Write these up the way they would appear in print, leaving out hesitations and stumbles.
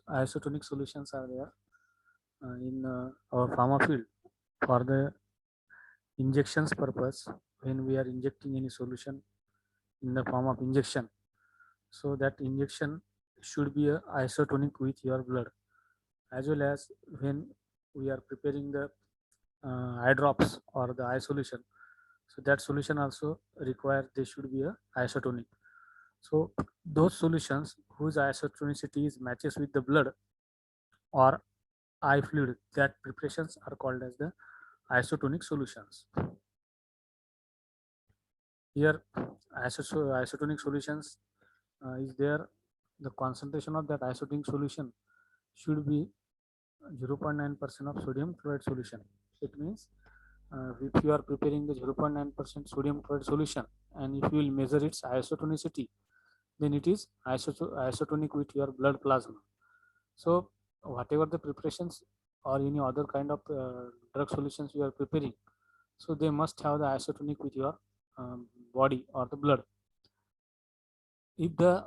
isotonic solutions are there in our pharma field for the injections purpose. When we are injecting any solution in the form of injection, so that injection should be a isotonic with your blood, as well as when we are preparing the eye drops or the eye solution, so that solution also require they should be a isotonic. So those solutions whose isotonicity is matches with the blood or eye fluid, that preparations are called as the isotonic solutions. Here isotonic solutions is there, the concentration of that isotonic solution should be 0.9% of sodium chloride solution. It means if you are preparing the 0.9% sodium chloride solution and if you will measure its isotonicity, then it is isotonic with your blood plasma. So whatever the preparations or any other kind of drug solutions you are preparing, so they must have the isotonic with your body or the blood. If the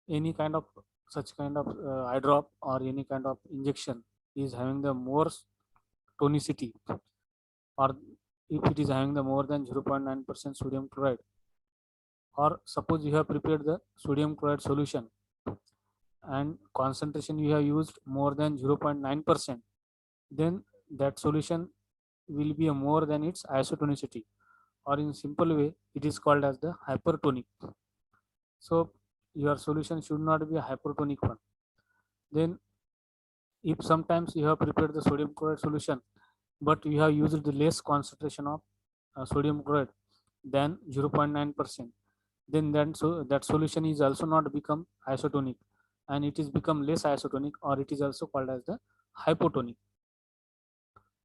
any kind of such kind of eye drop or any kind of injection is having the more tonicity, or if it is having the more than 0.9% sodium chloride, or suppose you have prepared the sodium chloride solution and concentration you have used more than 0.9%, then that solution will be a more than its isotonicity, or in simple way it is called as the hypertonic. So your solution should not be a hypertonic one. Then if sometimes you have prepared the sodium chloride solution but you have used the less concentration of sodium chloride than 0.9%, then that solution is also not become isotonic and it is become less isotonic, or it is also called as the hypotonic.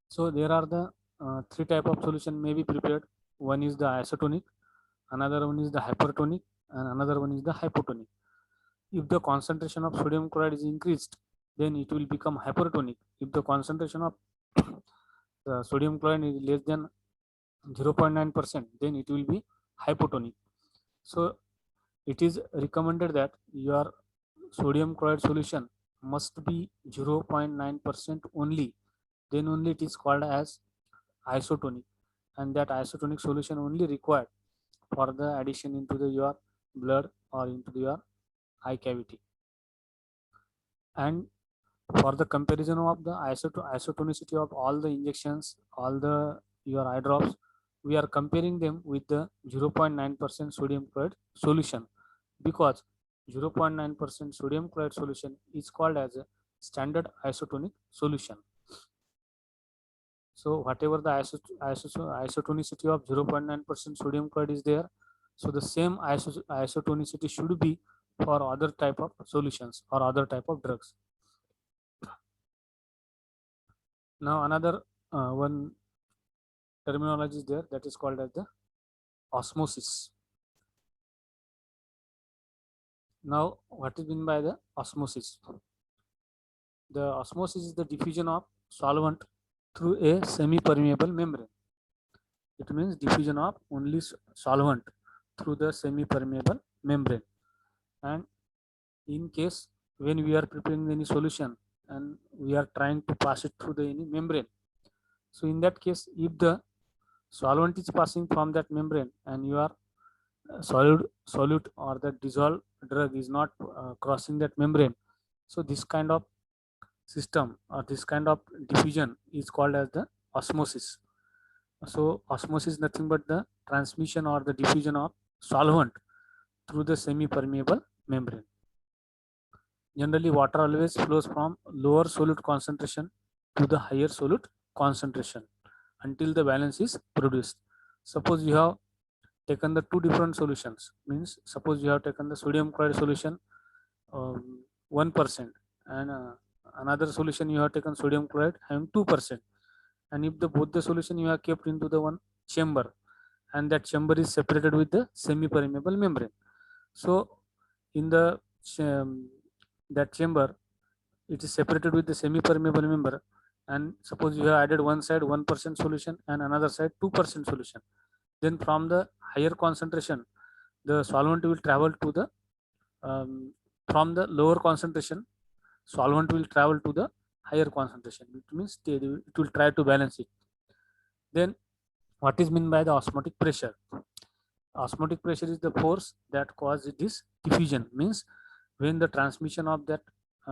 So there are the three type of solution may be prepared. One is the isotonic, another one is the hypertonic, and another one is the hypotonic. If the concentration of sodium chloride is increased, then it will become hypertonic. If the concentration of the sodium chloride is less than 0.9%, then it will be hypotonic. So it is recommended that your sodium chloride solution must be 0.9% only, then only it is called as isotonic, and that isotonic solution only required for the addition into your blood or into your eye cavity. And for the comparison of the isotonicity of all the injections, all the your eye drops, we are comparing them with the 0.9% sodium chloride solution, because 0.9% sodium chloride solution is called as a standard isotonic solution. So whatever the isotonicity of 0.9% sodium chloride is there, so the same isotonicity should be for other type of solutions or other type of drugs. Now another one terminology is there, that is called as the osmosis. Now what is meant by the osmosis? The osmosis is the diffusion of solvent through a semi-permeable membrane. It means diffusion of only solvent through the semi-permeable membrane. And in case when we are preparing any solution and we are trying to pass it through the any membrane, so in that case, if the solvent is passing from that membrane and you are solute or the dissolved drug is not crossing that membrane, so this kind of system or this kind of diffusion is called as the osmosis. So osmosis is nothing but the transmission or the diffusion of solvent through the semi-permeable membrane. Generally, water always flows from lower solute concentration to the higher solute concentration until the balance is produced. Suppose you have taken the two different solutions, means suppose you have taken the sodium chloride solution 1%, and another solution you have taken sodium chloride having 2%, and if the both the solution you have kept into the one chamber, and that chamber is separated with the semi-permeable membrane. So in the that chamber, it is separated with the semi-permeable membrane, and suppose you have added one side 1% solution and another side 2% solution, then from the higher concentration the solvent will travel to the from the lower concentration, solvent will travel to the higher concentration. It means it will try to balance it. Then what is meant by the osmotic pressure? Osmotic pressure is the force that causes this diffusion. Means when the transmission of that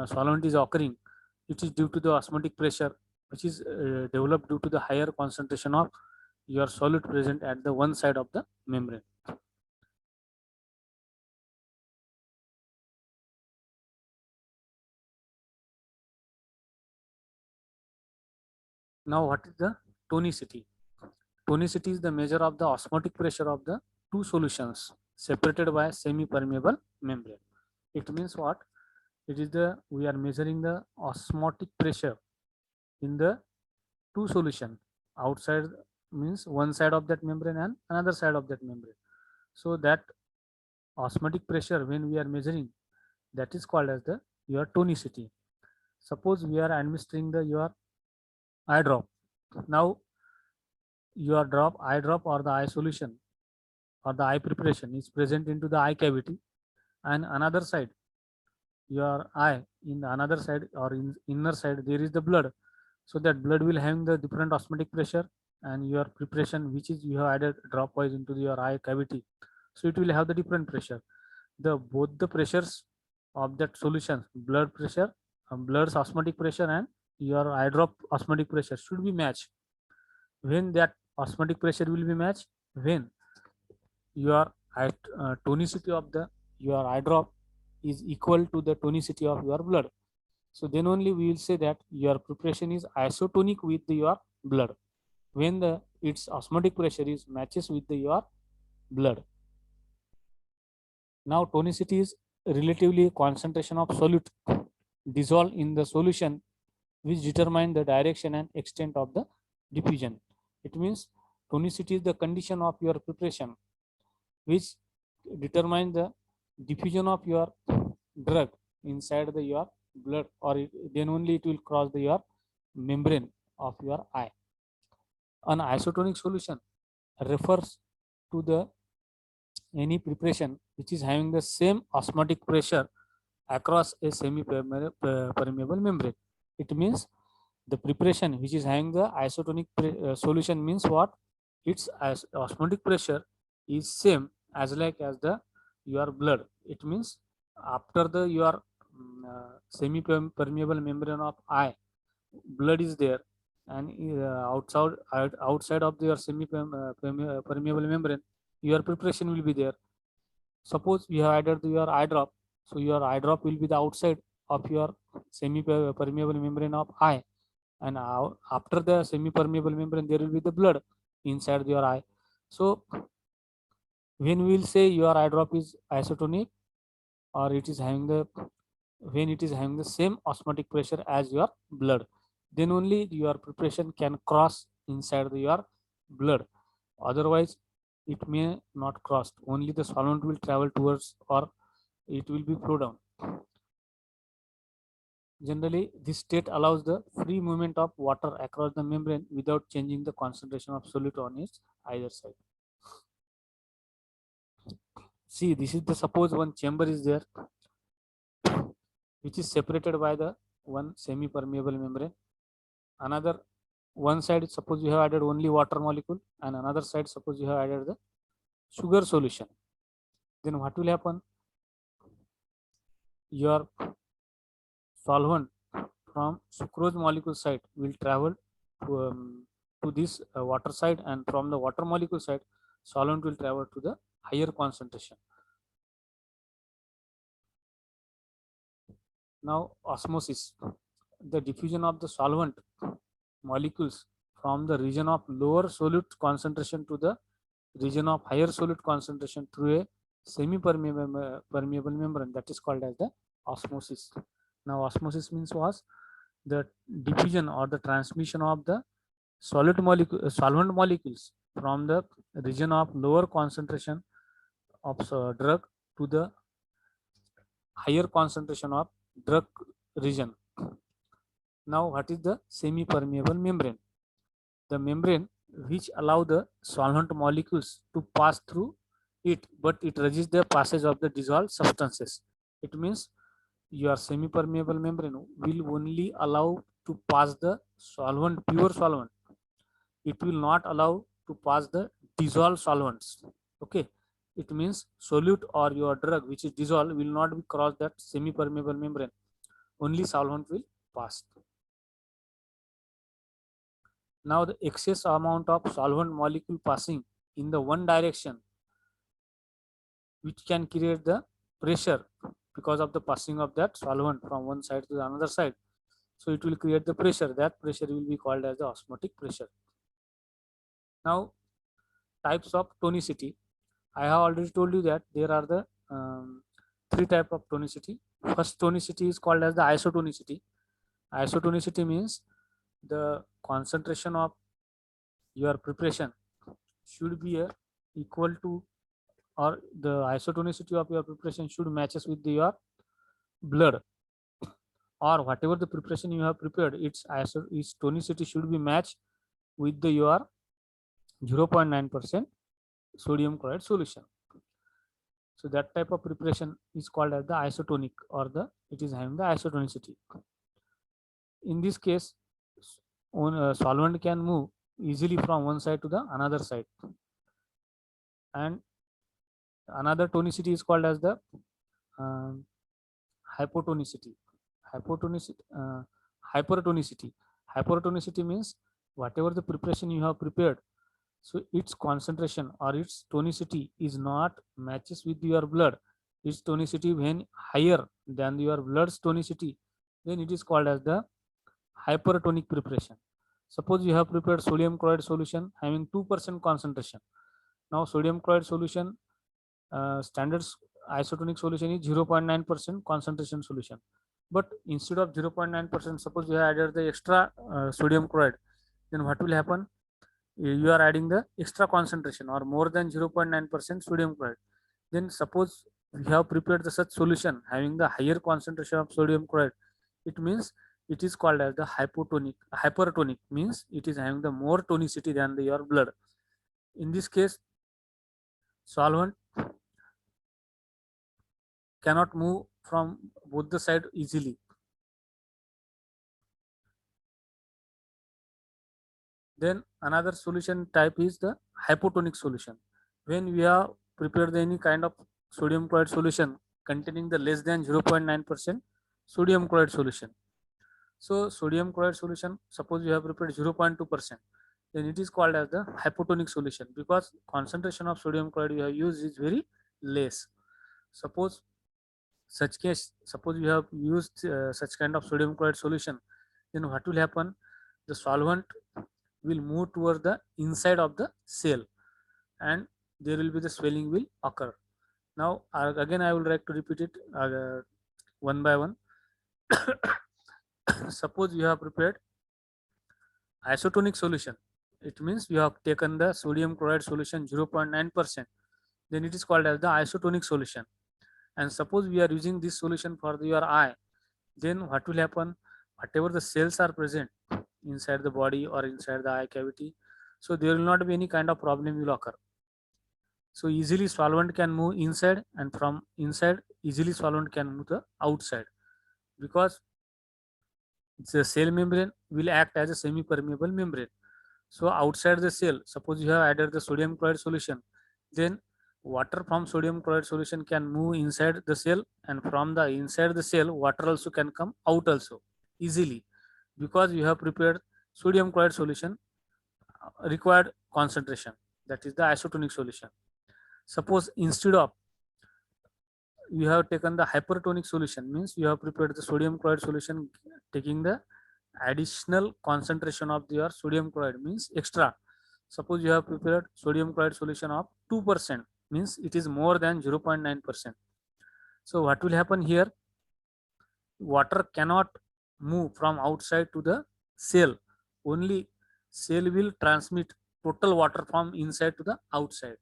solvent is occurring, it is due to the osmotic pressure, which is developed due to the higher concentration of your solute present at the one side of the membrane. Now, what is the tonicity? Tonicity is the measure of the osmotic pressure of the two solutions separated by a semi-permeable membrane. It means what? It is we are measuring the osmotic pressure in the two solution. Outside means one side of that membrane and another side of that membrane. So that osmotic pressure when we are measuring, that is called as the your tonicity. Suppose we are administering your eye drop. Now your eye drop or the eye solution or the eye preparation is present into the eye cavity, and another side your eye, in the another side or in inner side there is the blood. So that blood will have the different osmotic pressure, and your preparation which is you have added drop wise into your eye cavity, so it will have the different pressure. The both the pressures of that solution, blood pressure, blood's osmotic pressure and your eye drop osmotic pressure should be matched. When that osmotic pressure will be matched, when your tonicity of your eye drop is equal to the tonicity of your blood, so then only we will say that your preparation is isotonic with your blood, when its osmotic pressure is matches with your blood. Now tonicity is relatively concentration of solute dissolved in the solution, which determine the direction and extent of the diffusion. It means tonicity is the condition of your preparation which determines the diffusion of your drug inside your blood, or then only it will cross your membrane of your eye. An isotonic solution refers to the any preparation which is having the same osmotic pressure across a semi-permeable membrane. It means the preparation which is having the isotonic solution means what? Its osmotic pressure is same as like as your blood. It means after your semi-permeable membrane of eye, blood is there, and outside of your semi-permeable membrane, your preparation will be there. Suppose you have added your eye drop, so your eye drop will be the outside of your semi-permeable membrane of eye, and after the semi-permeable membrane there will be the blood inside your eye. So when we will say your eye drop is isotonic, or it is having when it is having the same osmotic pressure as your blood, then only your preparation can cross inside your blood. Otherwise it may not cross, only the solvent will travel towards, or it will be flow down. Generally, this state allows the free movement of water across the membrane without changing the concentration of solute on its either side. See, this is the suppose one chamber is there, which is separated by the one semi-permeable membrane. Another one side, suppose you have added only water molecule, and another side, suppose you have added the sugar solution. Then what will happen? Your solvent from sucrose molecule side will travel to this water side, and from the water molecule side, solvent will travel to the higher concentration. Now osmosis, the diffusion of the solvent molecules from the region of lower solute concentration to the region of higher solute concentration through a semi-permeable membrane, that is called as the osmosis. Now osmosis means was the diffusion or the transmission of the solvent molecules from the region of lower concentration of drug to the higher concentration of drug region. Now what is the semi-permeable membrane? The membrane which allow the solvent molecules to pass through it, but it resists the passage of the dissolved substances. It means your semi-permeable membrane will only allow to pass the solvent, pure solvent. It will not allow to pass the dissolved solvents. Okay, it means solute or your drug which is dissolved will not be cross that semi-permeable membrane. Only solvent will pass. Now the excess amount of solvent molecule passing in the one direction, which can create the pressure because of the passing of that solvent from one side to the another side. So it will create the pressure. That pressure will be called as the osmotic pressure. Now types of tonicity. I have already told you that there are the three type of tonicity. First tonicity is called as the isotonicity. Isotonicity means the concentration of your preparation should be equal to, or the isotonicity of your preparation should matches with your blood, or whatever the preparation you have prepared, its tonicity should be matched with your 0.9% sodium chloride solution. So that type of preparation is called as the isotonic, or it is having the isotonicity. In this case, solvent can move easily from one side to the another side. And another tonicity is called as the um, hypotonicity. Hypertonicity. Hypertonicity means whatever the preparation you have prepared, so its concentration or its tonicity is not matches with your blood. Its tonicity when higher than your blood's tonicity, then it is called as the hypertonic preparation. Suppose you have prepared sodium chloride solution having 2% concentration. Now sodium chloride solution standard isotonic solution is 0.9% concentration solution. But instead of 0.9%, suppose you have added the extra sodium chloride, then what will happen? You are adding the extra concentration or more than 0.9% sodium chloride. Then suppose we have prepared the such solution having the higher concentration of sodium chloride, it means it is called as the hypertonic means it is having the more tonicity than your blood. In this case, solvent cannot move from both the side easily. Then another solution type is the hypotonic solution. When we have prepared any kind of sodium chloride solution containing the less than 0.9% sodium chloride solution. So sodium chloride solution, suppose you have prepared 0.2%, then it is called as the hypotonic solution because concentration of sodium chloride you have used is very less. Suppose you have used such kind of sodium chloride solution, then what will happen? The solvent will move towards the inside of the cell and there will be the swelling will occur. Now again I would like to repeat it one by one. Suppose you have prepared isotonic solution, it means you have taken the sodium chloride solution 0.9%, then it is called as the isotonic solution. And suppose we are using this solution for your eye, then what will happen? Whatever the cells are present inside the body or inside the eye cavity, so there will not be any kind of problem will occur. So easily solvent can move inside, and from inside easily solvent can move the outside because the cell membrane will act as a semi-permeable membrane. So outside the cell, suppose you have added the sodium chloride solution, then water from sodium chloride solution can move inside the cell, and from the inside the cell water also can come out also easily because you have prepared sodium chloride solution required concentration, that is the isotonic solution. Suppose instead of you have taken the hypertonic solution, means you have prepared the sodium chloride solution taking the additional concentration of your sodium chloride, means extra. Suppose you have prepared sodium chloride solution of 2%, means it is more than 0.9%. So what will happen here? Water cannot move from outside to the cell. Only cell will transmit total water from inside to the outside.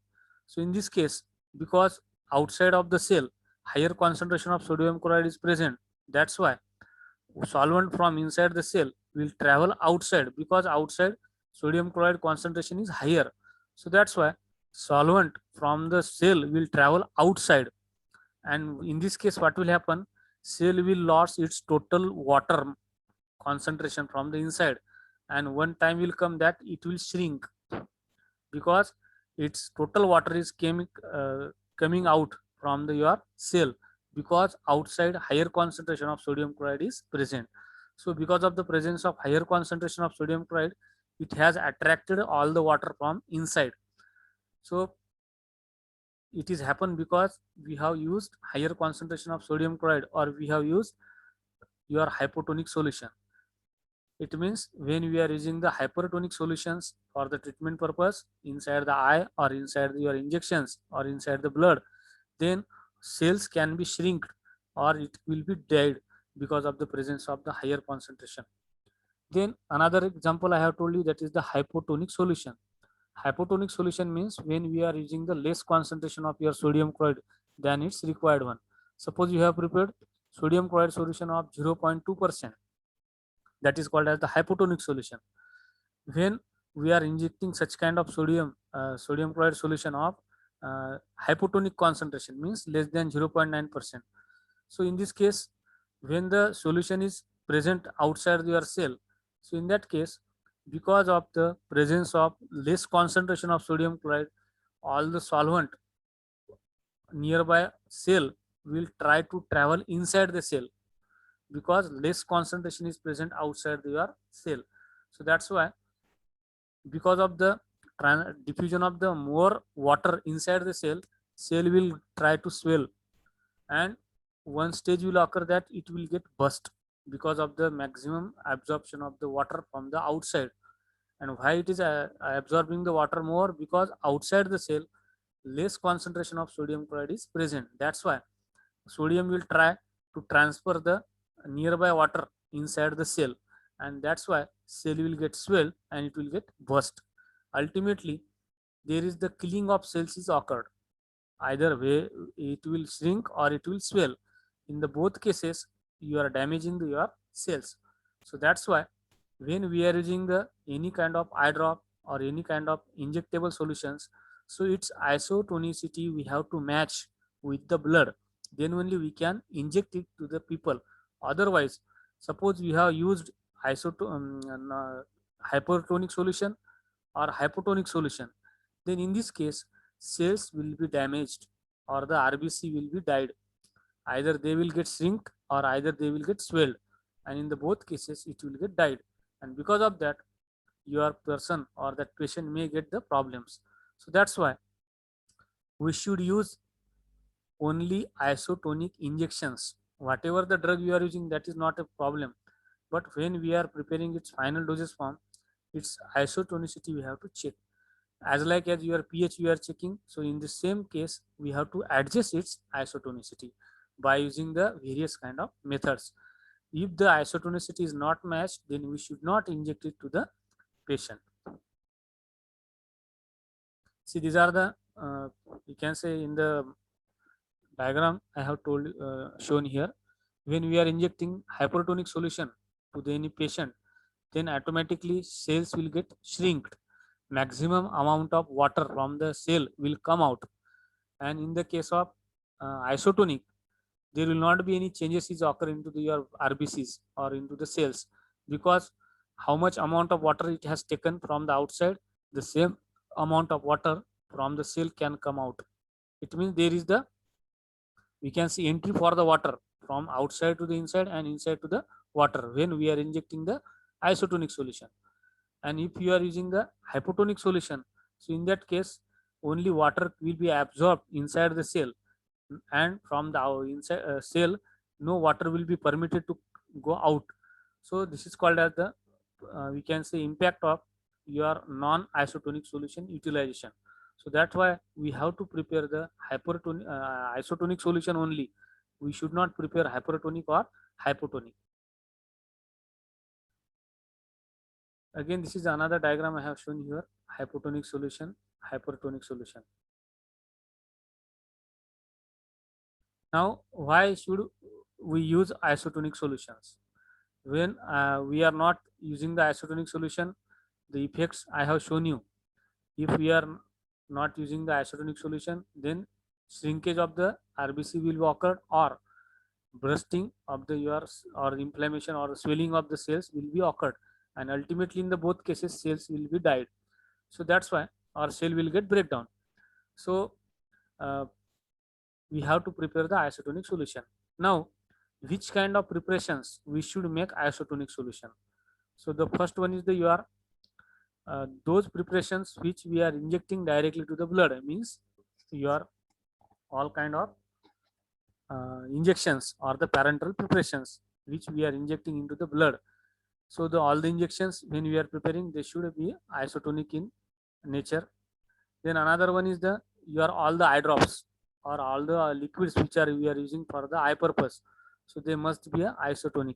So in this case, because outside of the cell, higher concentration of sodium chloride is present, that's why solvent from inside the cell will travel outside because outside sodium chloride concentration is higher. So that's why solvent from the cell will travel outside. And in this case, what will happen? cell will lose its total water concentration from the inside, and one time will come that it will shrink because its total water is coming out from your cell, because outside higher concentration of sodium chloride is present. So because of the presence of higher concentration of sodium chloride, it has attracted all the water from inside. So it is happened because we have used higher concentration of sodium chloride, or we have used your hypotonic solution. It means when we are using the hypertonic solutions for the treatment purpose inside the eye or inside your injections or inside the blood, then cells can be shrinked or it will be dead because of the presence of the higher concentration. Then another example I have told you, that is the hypotonic solution. Hypotonic solution means when we are using the less concentration of your sodium chloride than its required one. Suppose you have prepared sodium chloride solution of 0.2%, that is called as the hypotonic solution. When we are injecting such kind of sodium chloride solution of hypotonic concentration, means less than 0.9%. So in this case, when the solution is present outside your cell, so in that case, because of the presence of less concentration of sodium chloride, all the solvent nearby cell will try to travel inside the cell, because less concentration is present outside your cell. So that's why, because of the diffusion of the more water inside the cell, cell will try to swell, and one stage will occur that it will get burst because of the maximum absorption of the water from the outside. And why it is absorbing the water more? Because outside the cell less concentration of sodium chloride is present. That's why sodium will try to transfer the nearby water inside the cell, and that's why cell will get swell and it will get burst. Ultimately, there is the killing of cells is occurred. Either way, it will shrink or it will swell. In the both cases, you are damaging your cells. So that's why when we are using the any kind of eye drop or any kind of injectable solutions, so its isotonicity we have to match with the blood, then only we can inject it to the people. Otherwise, suppose we have used hypertonic solution or hypotonic solution, then in this case cells will be damaged or the RBC will be died. Either they will get shrink or either they will get swelled, and in the both cases it will get died. And because of that, your person or that patient may get the problems. So that's why we should use only isotonic injections. Whatever the drug you are using, that is not a problem, but when we are preparing its final dosage form, its isotonicity we have to check. As like as your pH we are checking, so in the same case we have to adjust its isotonicity by using the various kind of methods. If the isotonicity is not matched, then we should not inject it to the patient. See, these are the you can say in the diagram I have told shown here. When we are injecting hypertonic solution to any patient, then automatically cells will get shrinked. Maximum amount of water from the cell will come out. And in the case of isotonic, there will not be any changes is occur into your RBCs or into the cells, because how much amount of water it has taken from the outside, the same amount of water from the cell can come out. It means there is the, we can see, entry for the water from outside to the inside and inside to the water when we are injecting the isotonic solution. And if you are using the hypotonic solution, so in that case only water will be absorbed inside the cell, and from the inside cell no water will be permitted to go out. So this is called as the we can say impact of your non isotonic solution utilization. So that's why we have to prepare the hypertonic isotonic solution only. We should not prepare hypertonic or hypotonic. Again, this is another diagram I have shown here: hypotonic solution, hypertonic solution. Now, why should we use isotonic solutions? When we are not using the isotonic solution, the effects I have shown you. If we are not using the isotonic solution, then shrinkage of the RBC will occur, or bursting of the yours or inflammation or swelling of the cells will be occurred, and ultimately in the both cases cells will be died. So that's why our cell will get breakdown. So uh, we have to prepare the isotonic solution. Now, which kind of preparations we should make isotonic solution? So the first one is the your those preparations which we are injecting directly to the blood, means your all kind of injections or the parenteral preparations which we are injecting into the blood. So the all the injections when we are preparing, they should be isotonic in nature. Then another one is the your all the eye drops or all the liquids which are we are using for the eye purpose. So they must be a isotonic.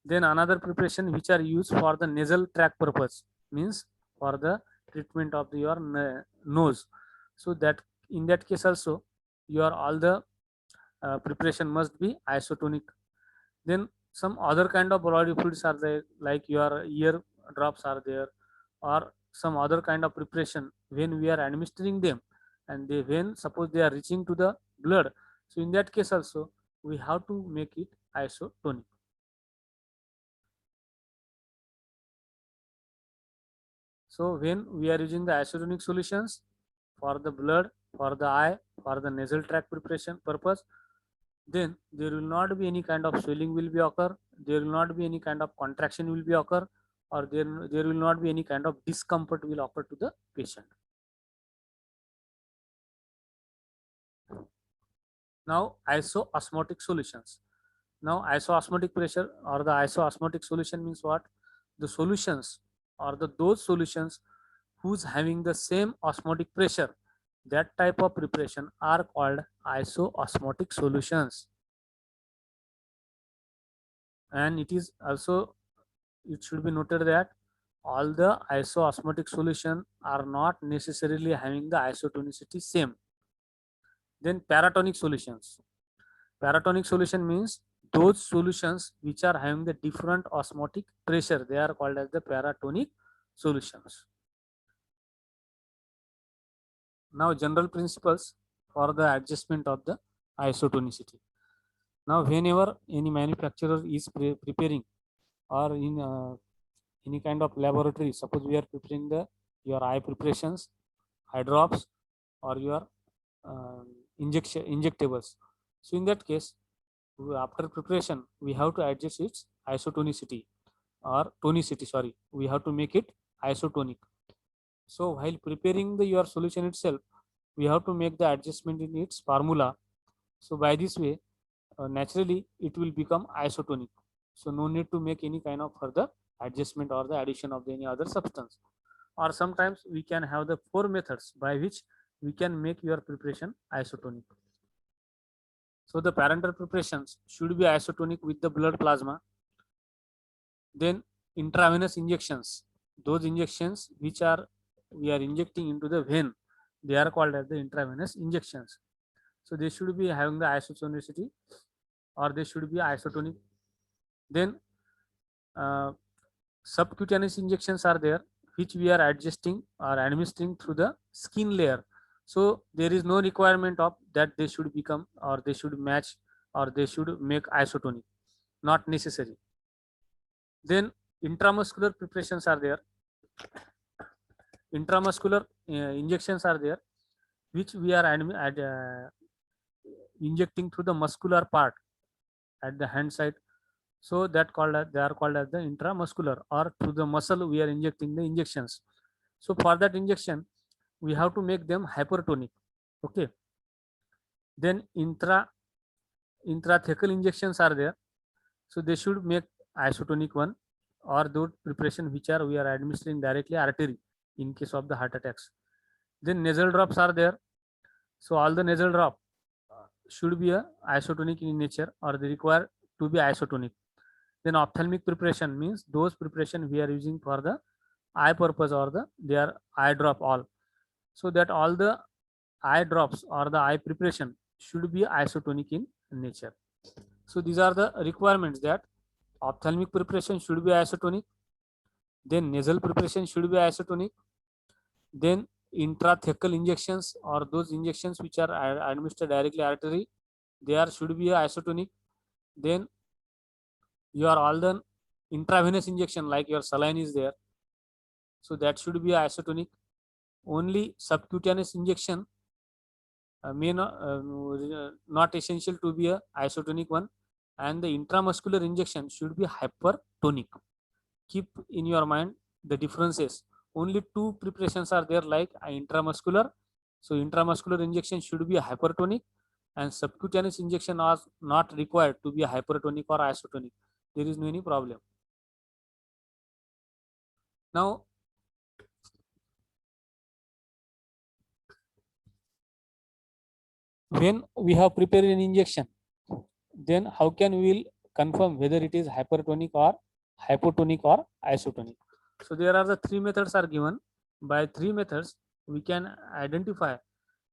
Then another preparation which are used for the nasal tract purpose, means for the treatment of the, your nose. So that in that case also your all the preparation must be isotonic. Then some other kind of body fluids are there, like your ear drops are there, or some other kind of preparation when we are administering them, and they when suppose they are reaching to the blood. So in that case also we have to make it isotonic. So when we are using the isotonic solutions for the blood, for the eye, for the nasal tract preparation purpose, then there will not be any kind of swelling will be occur, there will not be any kind of contraction will be occur, or there will not be any kind of discomfort will occur to the patient. Now isoosmotic solutions. Now isoosmotic pressure or the isoosmotic solution means what? The solutions or the those solutions who's having the same osmotic pressure, that type of preparation are called isoosmotic solutions. And it is also, it should be noted that all the isoosmotic solution are not necessarily having the isotonicity same. Then paratonic solutions. Paratonic solution means those solutions which are having the different osmotic pressure, they are called as the paratonic solutions. Now general principles for the adjustment of the isotonicity. Now whenever any manufacturer is preparing or in any kind of laboratory, suppose we are preparing the your eye preparations, eye drops, or your uh, injectables. So in that case, after preparation, we have to adjust its isotonicity or tonicity. Sorry, we have to make it isotonic. So while preparing the your solution itself, we have to make the adjustment in its formula. So by this way, naturally it will become isotonic. So no need to make any kind of further adjustment or the addition of any other substance. Or sometimes we can have the four methods by which we can make your preparation isotonic. So the parenteral preparations should be isotonic with the blood plasma. Then intravenous injections, those injections which are we are injecting into the vein, they are called as the intravenous injections. So they should be having the isotonicity or they should be isotonic. Then uh, subcutaneous injections are there which we are adjusting or administering through the skin layer. So there is no requirement of that they should become or they should match or they should make isotonic, not necessary. Then intramuscular preparations are there, intramuscular injections are there which we are injecting through the muscular part at the hand side. So that called they are called as the intramuscular, or through the muscle we are injecting the injections. So for that injection we have to make them hypertonic. Okay. Then intrathecal injections are there, so they should make isotonic one, or those preparation which are we are administering directly artery in case of the heart attacks. Then nasal drops are there, so all the nasal drop should be a isotonic in nature or they require to be isotonic. Then ophthalmic preparation means those preparation we are using for the eye purpose or the their eye drop all, so that all the eye drops or the eye preparation should be isotonic in nature. So these are the requirements, that ophthalmic preparation should be isotonic, then nasal preparation should be isotonic, then intrathecal injections or those injections which are administered directly artery, they are should be isotonic. then your all the intravenous injection like your saline is there, so that should be isotonic. Only subcutaneous injection may not essential to be a isotonic one, and the intramuscular injection should be hypertonic. Keep in your mind the differences. Only two preparations are there like intramuscular. So intramuscular injection should be hypertonic, and subcutaneous injection are not required to be hypertonic or isotonic. There is no any problem. Now, when we have prepared an injection, then how can we will confirm whether it is hypertonic or hypotonic or isotonic? So there are the three methods are given. By three methods, we can identify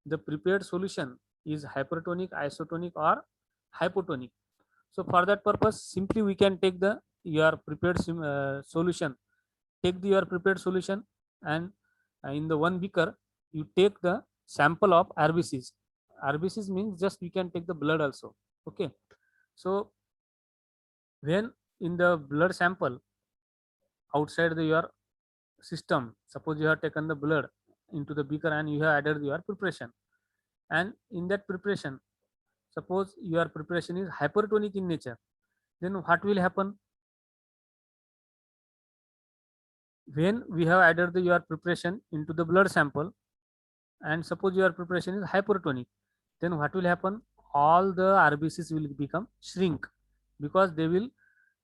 the prepared solution is hypertonic, isotonic or hypotonic. So for that purpose, simply we can take the your prepared solution. Take your prepared solution, and in the one beaker, you take the sample of RBCs. RBCs means just you can take the blood also. Okay. So when in the blood sample outside your system, suppose you have taken the blood into the beaker and you have added your preparation, and in that preparation, suppose your preparation is hypertonic in nature, then what will happen? When we have added your preparation into the blood sample, and suppose your preparation is hypertonic, then what will happen? All the RBCs will become shrink, because they will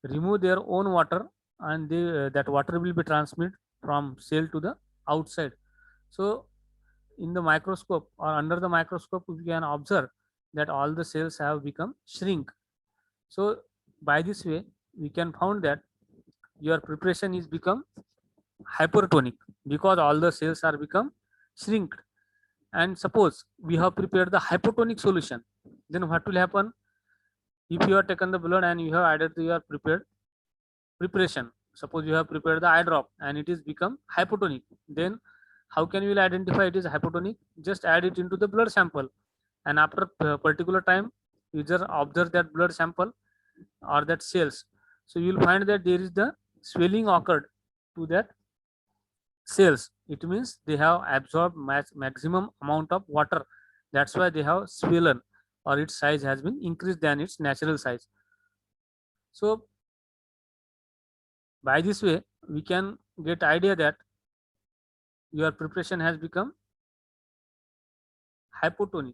remove their own water, and that water will be transmitted from cell to the outside. So in the microscope or under the microscope, we can observe that all the cells have become shrink. So by this way, we can found that your preparation is become hypertonic, because all the cells are become shrink. And suppose we have prepared the hypotonic solution, then what will happen? If you have taken the blood and you have added your prepared preparation, suppose you have prepared the eye drop and it is become hypotonic, then how can you will identify it is hypotonic? Just add it into the blood sample, and after a particular time, you just observe that blood sample or that cells. So you will find that there is the swelling occurred to that cells. It means they have absorbed maximum amount of water. That's why they have swollen, or its size has been increased than its natural size. So by this way, we can get idea that your preparation has become hypotonic.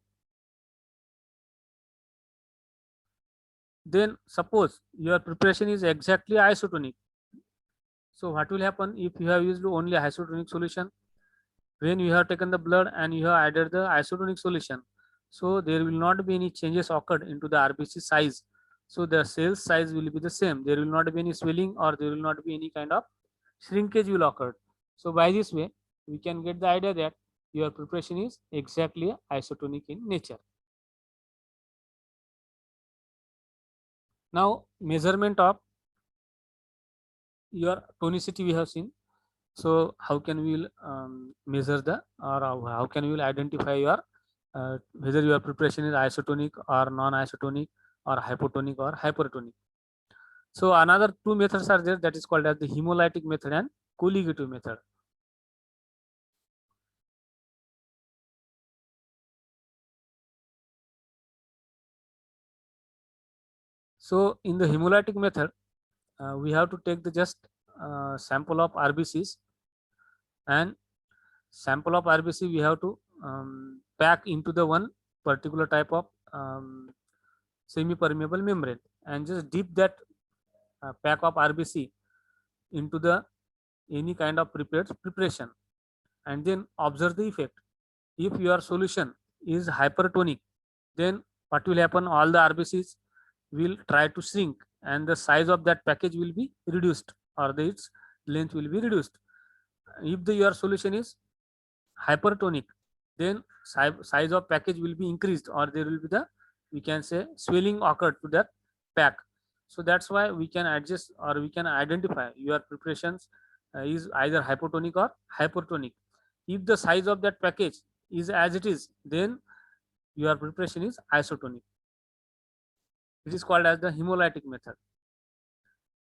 Then suppose your preparation is exactly isotonic. So what will happen if you have used only isotonic solution? When you have taken the blood and you have added the isotonic solution, so there will not be any changes occurred into the RBC size. So the cell size will be the same. There will not be any swelling, or there will not be any kind of shrinkage will occur. So by this way, we can get the idea that your preparation is exactly isotonic in nature. Now measurement of your tonicity we have seen. So how can we measure the, or how can we identify your whether your preparation is isotonic or non-isotonic, or hypotonic or hypertonic? So another two methods are there, that is called as the hemolytic method and colligative method. So in the hemolytic method, we have to take the just sample of RBCs, and sample of RBC we have to pack into the one particular type of semi-permeable membrane, and just dip that pack of RBC into the any kind of prepared preparation, and then observe the effect. If your solution is hypertonic, then what will happen? All the RBCs will try to shrink, and the size of that package will be reduced, or its length will be reduced. If your solution is hypertonic, then size of package will be increased, or there will be the, we can say, swelling occurred to that pack. So that's why we can adjust, or we can identify your preparations is either hypotonic or hypertonic. If the size of that package is as it is, then your preparation is isotonic. It is called as the hemolytic method.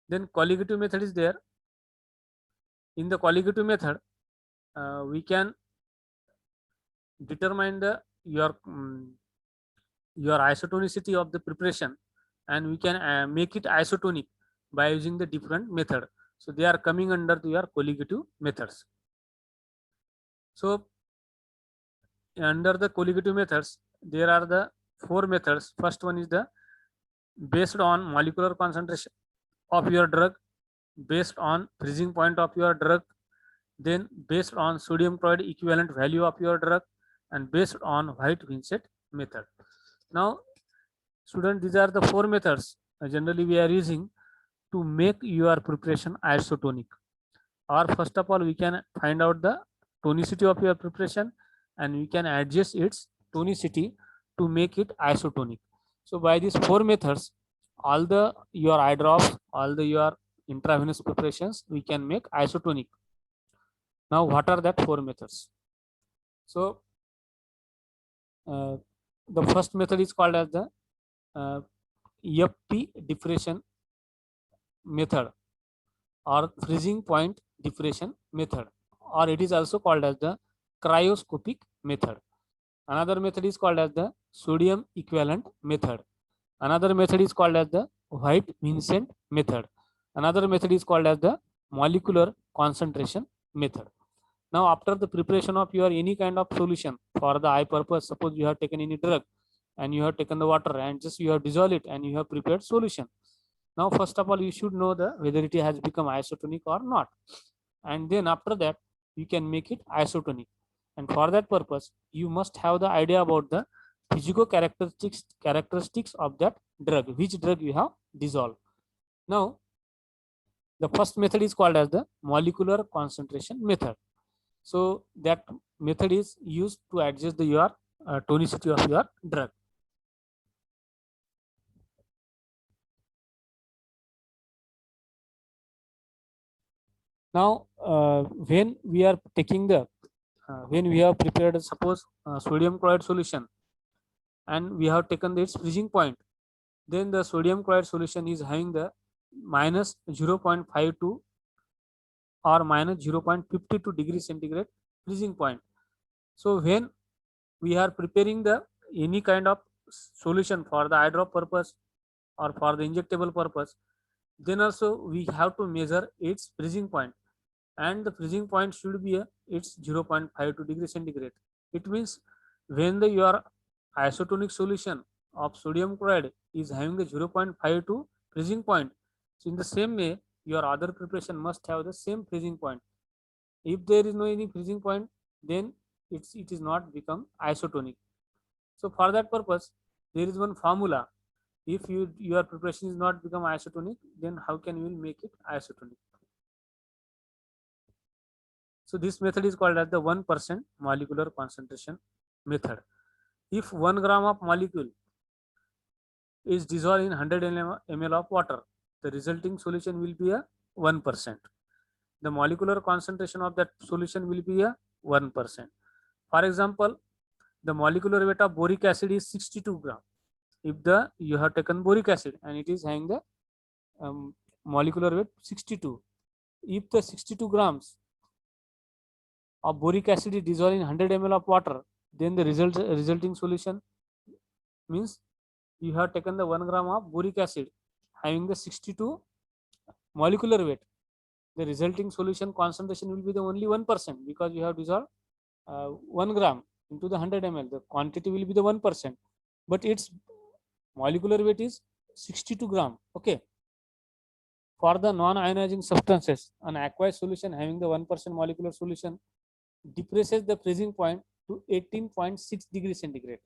Then colligative method is there. In the colligative method, we can determine the your isotonicity of the preparation, and we can make it isotonic by using the different method. So they are coming under your colligative methods. So under the colligative methods, there are the four methods. First one is the based on molecular concentration of your drug, based on freezing point of your drug, then based on sodium chloride equivalent value of your drug, and based on White-Vincent method. Now, student, these are the four methods generally we are using to make your preparation isotonic. Or first of all, we can find out the tonicity of your preparation, and we can adjust its tonicity to make it isotonic. So by these four methods, all the your eye drops, all the your intravenous preparations, we can make isotonic. Now, what are that four methods? So the first method is called as the FP diffraction method, or freezing point diffraction method, or it is also called as the cryoscopic method. Another method is called as the sodium equivalent method. Another method is called as the White-Vincent method. Another method is called as the molecular concentration method. Now, after the preparation of your any kind of solution for the eye purpose, suppose you have taken any drug and you have taken the water and just you have dissolved it and you have prepared solution. Now, first of all, you should know the whether it has become isotonic or not. And then after that, you can make it isotonic. And for that purpose, you must have the idea about the physical characteristics of that drug, which drug you have dissolved. Now, the first method is called as the molecular concentration method. So that method is used to adjust your tonicity of your drug. Now, when we are taking the when we have prepared, suppose sodium chloride solution, and we have taken its freezing point, then the sodium chloride solution is having the minus 0.52 or minus 0.52 degrees centigrade freezing point. So when we are preparing the any kind of solution for the eye drop purpose or for the injectable purpose, then also we have to measure its freezing point, and the freezing point should be its 0.52 degrees centigrade. It means when your isotonic solution of sodium chloride is having the 0.52 freezing point, so in the same way your other preparation must have the same freezing point. If there is no any freezing point, then it is not become isotonic. So for that purpose, there is one formula. If your preparation is not become isotonic, then how can we make it isotonic? So this method is called as the 1% molecular concentration method. If 1 gram of molecule is dissolved in 100 ml of water, the resulting solution will be a 1%. The molecular concentration of that solution will be a 1%. For example, the molecular weight of boric acid is 62 gram. If you have taken boric acid and it is having the molecular weight 62, if the 62 grams of boric acid is dissolved in 100 ml of water, then the resulting solution means you have taken the 1 gram of boric acid having the 62 molecular weight. The resulting solution concentration will be the only 1%, because you have dissolved 1 gram into the 100 ml. The quantity will be the 1%, but its molecular weight is 62 gram. Okay. For the non-ionizing substances, an aqueous solution having the 1% molecular solution depresses the freezing point to 18.6 degrees centigrade,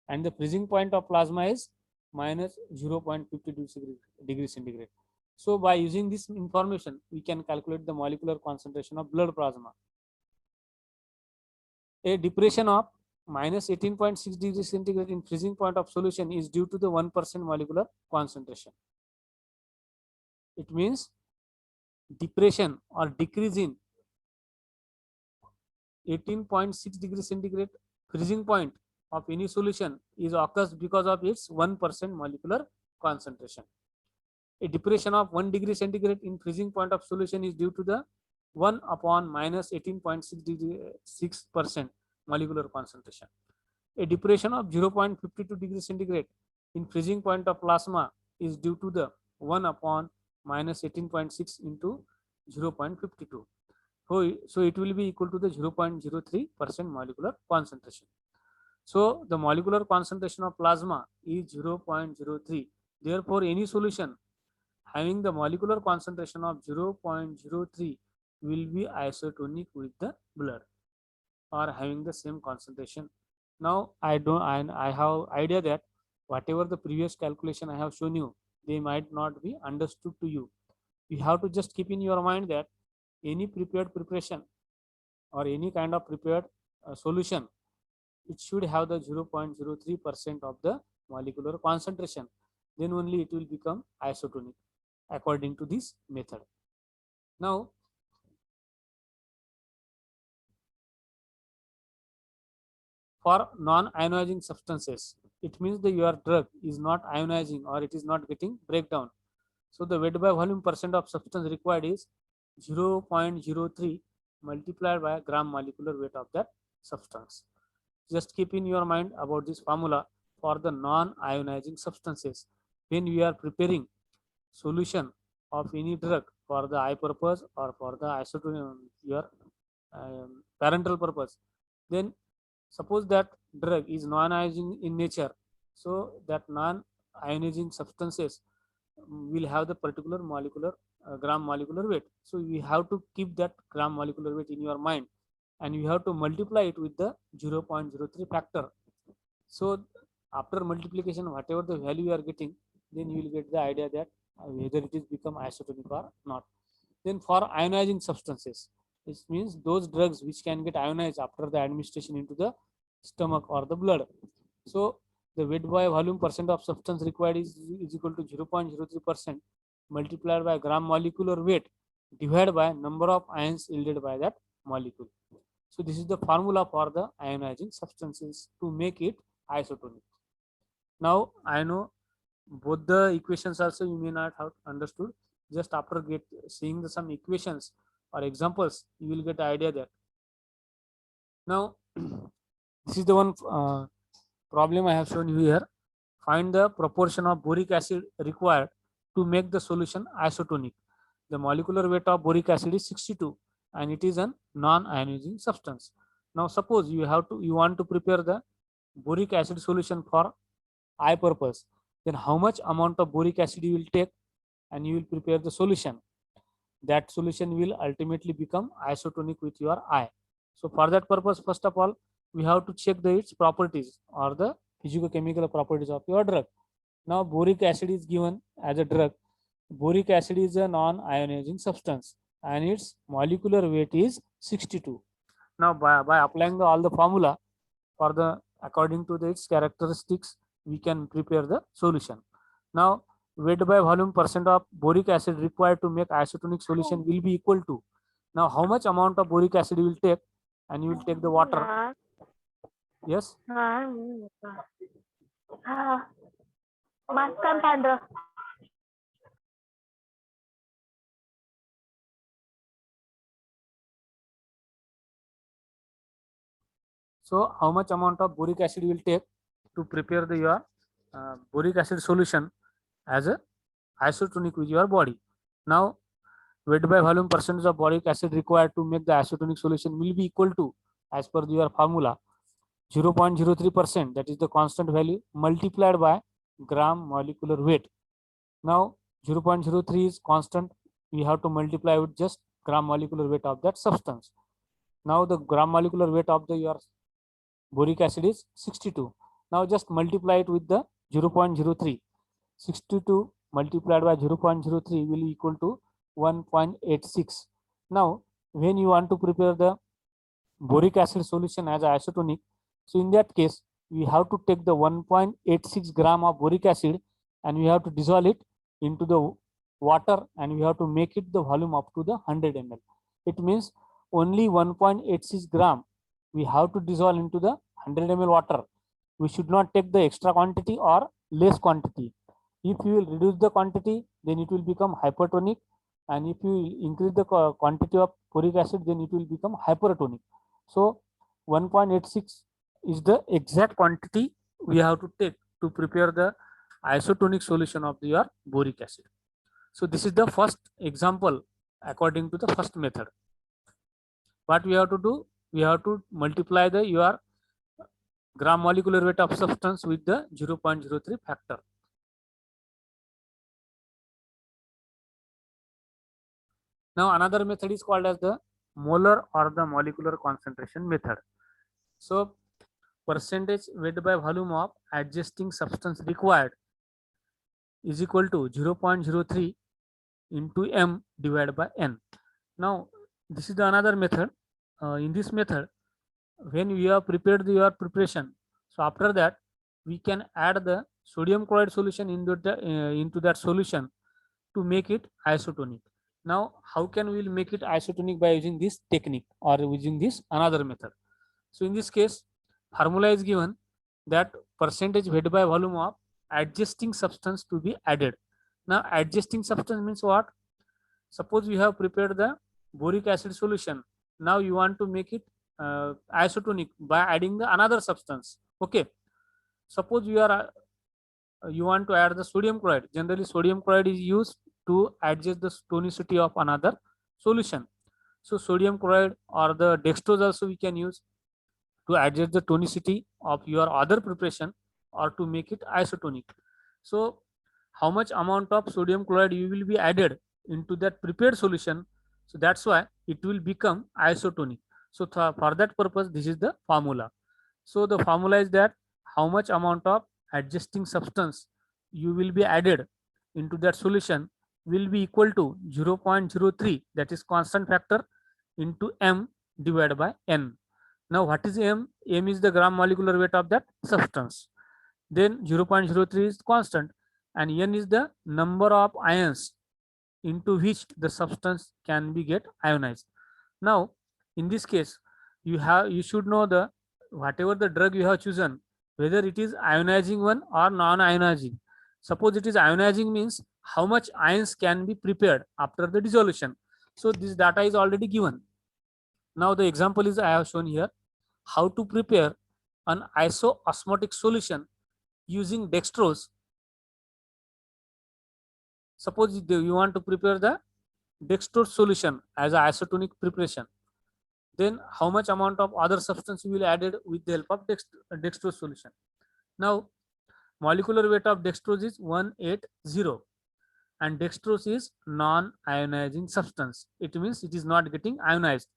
and the freezing point of plasma is minus 0.52 degrees centigrade. So by using this information, we can calculate the molecular concentration of blood plasma. A depression of minus 18.6 degrees centigrade in freezing point of solution is due to the 1% molecular concentration. It means depression or decrease in 18.6 degrees centigrade freezing point of any solution is occurs because of its 1% molecular concentration. A depression of 1 degree centigrade in freezing point of solution is due to the 1 upon minus 18.6% molecular concentration. A depression of 0.52 degrees centigrade in freezing point of plasma is due to the 1 upon minus 18.6 into 0.52. So it will be equal to the 0.03% molecular concentration. So the molecular concentration of plasma is 0.03. Therefore, any solution having the molecular concentration of 0.03 will be isotonic with the blood or having the same concentration. Now I have idea that whatever the previous calculation I have shown you, they might not be understood to you. You have to just keep in your mind that any prepared preparation or any kind of prepared solution, it should have the 0.03% of the molecular concentration. Then only it will become isotonic according to this method. Now, for non-ionizing substances, it means that your drug is not ionizing or it is not getting breakdown. So the weight by volume percent of substance required is 0.03 multiplied by gram molecular weight of that substance. Just keep in your mind about this formula for the non-ionizing substances. When we are preparing solution of any drug for the eye purpose or for the isotonic your parental purpose, then suppose that drug is non-ionizing in nature, so that non-ionizing substances will have the particular molecular gram molecular weight. So we have to keep that gram molecular weight in your mind, and you have to multiply it with the 0.03 factor. So after multiplication, whatever the value you are getting, then you will get the idea that whether it is become isotonic or not. Then for ionizing substances, it means those drugs which can get ionized after the administration into the stomach or the blood. So the weight by volume percent of substance required is equal to 0.03% multiplied by gram molecular weight divided by number of ions yielded by that molecule. So this is the formula for the ionizing substances to make it isotonic. Now I know both the equations also you may not have understood. Just after seeing some equations or examples, you will get idea that. Now this is the one problem I have shown you here. Find the proportion of boric acid required to make the solution isotonic. The molecular weight of boric acid is 62 and it is a non-ionizing substance. Now suppose you want to prepare the boric acid solution for eye purpose, then how much amount of boric acid you will take and you will prepare the solution. That solution will ultimately become isotonic with your eye. So for that purpose, first of all, we have to check its properties or the physicochemical properties of your drug. Now boric acid is given as a drug. Boric acid is a non-ionizing substance and its molecular weight is 62. Now by applying all the formula for the according to its characteristics, we can prepare the solution. Now weight by volume percent of boric acid required to make isotonic solution will be equal to, now how much amount of boric acid you will take, and you will take the water. Yes. Makan Pandra. So how much amount of boric acid you will take to prepare your boric acid solution as a isotonic with your body. Now weight by volume percentage of boric acid required to make the isotonic solution will be equal to, as per your formula, 0.03%, that is the constant value, multiplied by gram molecular weight. Now 0.03 is constant, we have to multiply with just gram molecular weight of that substance. Now the gram molecular weight of your boric acid is 62. Now just multiply it with the 0.03. 62 multiplied by 0.03 will equal to 1.86. Now when you want to prepare the boric acid solution as isotonic, so in that case we have to take the 1.86 gram of boric acid and we have to dissolve it into the water and we have to make it the volume up to the 100 ml. It means only 1.86 gram we have to dissolve into the 100 ml water. We should not take the extra quantity or less quantity. If you will reduce the quantity, then it will become hypertonic, and if you increase the quantity of boric acid, then it will become hypertonic. So 1.86 is the exact quantity we have to take to prepare the isotonic solution of your boric acid. So this is the first example according to the first method. What we have to do? We have to multiply the your gram molecular weight of substance with the 0.03 factor. Now another method is called as the molar or the molecular concentration method. So percentage weight by volume of adjusting substance required is equal to 0.03 into m divided by n. Now this is the another method. In this method, when we have prepared your preparation, so after that we can add the sodium chloride solution into that solution to make it isotonic. Now how can we make it isotonic? By using this technique or using this another method. So in this case, formula is given that percentage weight by volume of adjusting substance to be added. Now adjusting substance means what? Suppose we have prepared the boric acid solution. Now you want to make it isotonic by adding the another substance. Okay. Suppose you want to add the sodium chloride. Generally, sodium chloride is used to adjust the tonicity of another solution. So sodium chloride or the dextrose also we can use to adjust the tonicity of your other preparation or to make it isotonic. So how much amount of sodium chloride you will be added into that prepared solution, so that's why it will become isotonic. So for that purpose, this is the formula. So the formula is that how much amount of adjusting substance you will be added into that solution will be equal to 0.03, that is constant factor, into m divided by n. Now what is m? M is the gram molecular weight of that substance. Then 0.03 is constant, and n is the number of ions into which the substance can be get ionized. Now in this case, you should know the whatever the drug you have chosen, whether it is ionizing one or non-ionizing. Suppose it is ionizing, means how much ions can be prepared after the dissolution. So this data is already given. Now the example is I have shown here how to prepare an isoosmotic solution using dextrose. Suppose you want to prepare the dextrose solution as an isotonic preparation, then how much amount of other substance you will added with the help of dextrose solution. Now molecular weight of dextrose is 180, and dextrose is non-ionizing substance. It means it is not getting ionized.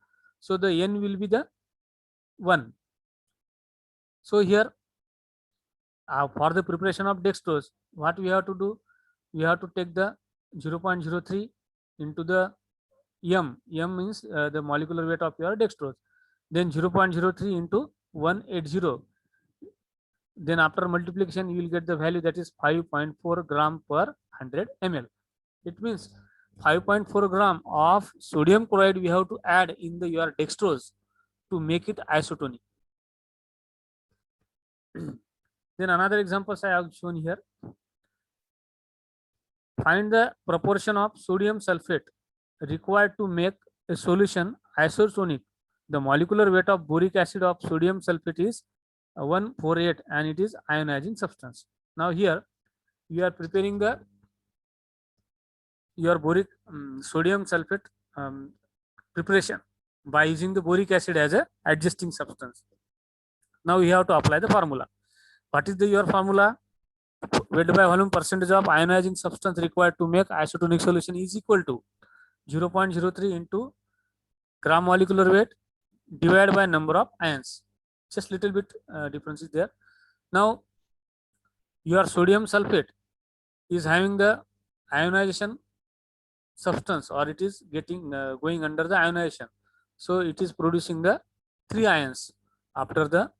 So the n will be the 1. So here for the preparation of dextrose, what we have to do? We have to take the 0.03 into the m. M means the molecular weight of your dextrose. Then 0.03 into 180. Then after multiplication, you will get the value, that is 5.4 gram per 100 ml. It means 5.4 gram of sodium chloride we have to add in your dextrose to make it isotonic. Then another examples I have shown here. Find the proportion of sodium sulfate required to make a solution isotonic. The molecular weight of boric acid of sodium sulfate is 148, and it is ionizing substance. Now here we are preparing your boric sodium sulfate preparation by using the boric acid as a adjusting substance. Now we have to apply the formula. What is your formula? Weight by volume percentage of ionizing substance required to make isotonic solution is equal to 0.03 into gram molecular weight divided by number of ions. Just little bit difference is there. Now your sodium sulfate is having the ionization substance, or it is getting going under the ionization. So it is producing the 3 ions after the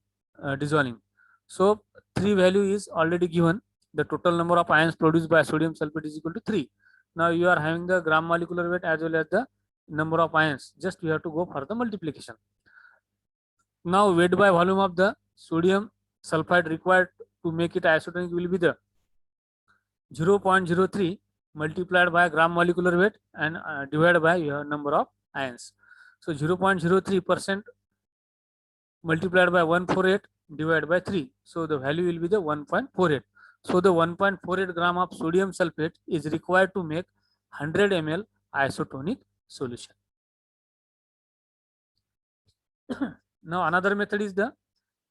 dissolving. So 3 value is already given. The total number of ions produced by sodium sulfate is equal to 3. Now you are having the gram molecular weight as well as the number of ions. Just we have to go for the multiplication. Now weight by volume of the sodium sulfide required to make it isotonic will be the 0.03 multiplied by gram molecular weight and divided by your number of ions. So 0.03% multiplied by 148 divided by 3. So the value will be the 1.48. So the 1.48 gram of sodium sulfate is required to make 100 ml isotonic solution. Now another method is the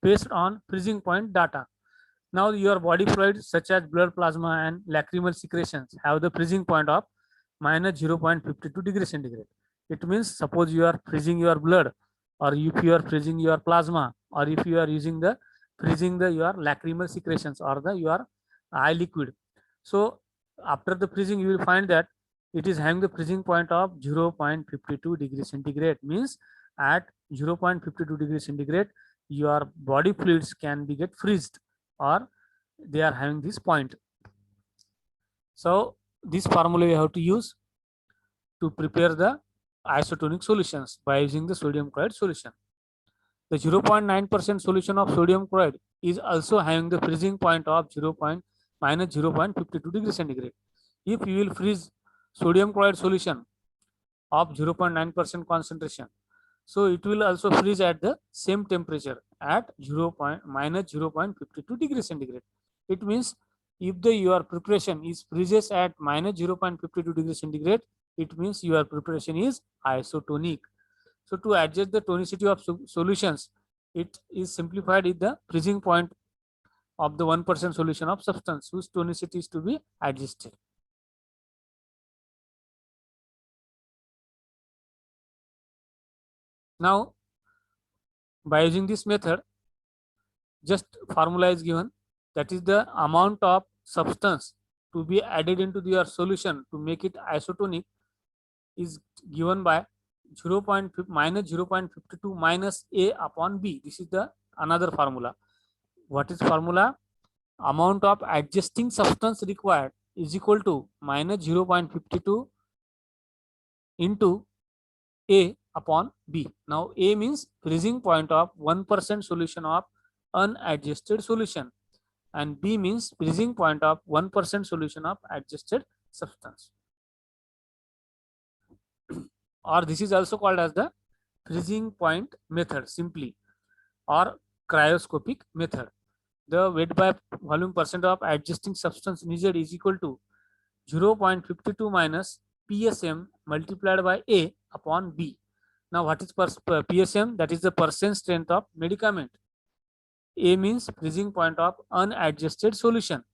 based on freezing point data. Now your body fluids such as blood plasma and lacrimal secretions have the freezing point of minus 0.52 degrees centigrade. It means suppose you are freezing your blood, or if you are freezing your plasma, or if you are using the freezing your lacrimal secretions or your eye liquid. So after the freezing you will find that it is having the freezing point of 0.52 degrees centigrade. Means at 0.52 degrees centigrade your body fluids can be get freezed, or they are having this point. So this formula we have to use to prepare the isotonic solutions by using the sodium chloride solution. The 0.9% solution of sodium chloride is also having the freezing point of minus 0.52 degrees centigrade. If you will freeze sodium chloride solution of 0.9% concentration, so it will also freeze at the same temperature at minus 0.52 degrees centigrade. It means if your preparation is freezes at minus 0.52 degrees centigrade, it means your preparation is isotonic. So to adjust the tonicity of solutions, it is simplified with the freezing point of the 1% solution of substance whose tonicity is to be adjusted. Now by using this method, just formula is given, that is the amount of substance to be added into your solution to make it isotonic is given by minus 0.52 minus A upon B. This is the another formula. What is formula? Amount of adjusting substance required is equal to minus 0.52 into A upon B. Now A means freezing point of 1% solution of unadjusted solution, and B means freezing point of 1% solution of adjusted substance. Or this is also called as the freezing point method simply, or cryoscopic method. The weight by volume percent of adjusting substance needed is equal to 0.52 minus PSM multiplied by A upon B. Now what is PSM? That is the percent strength of medicament. A means freezing point of unadjusted solution.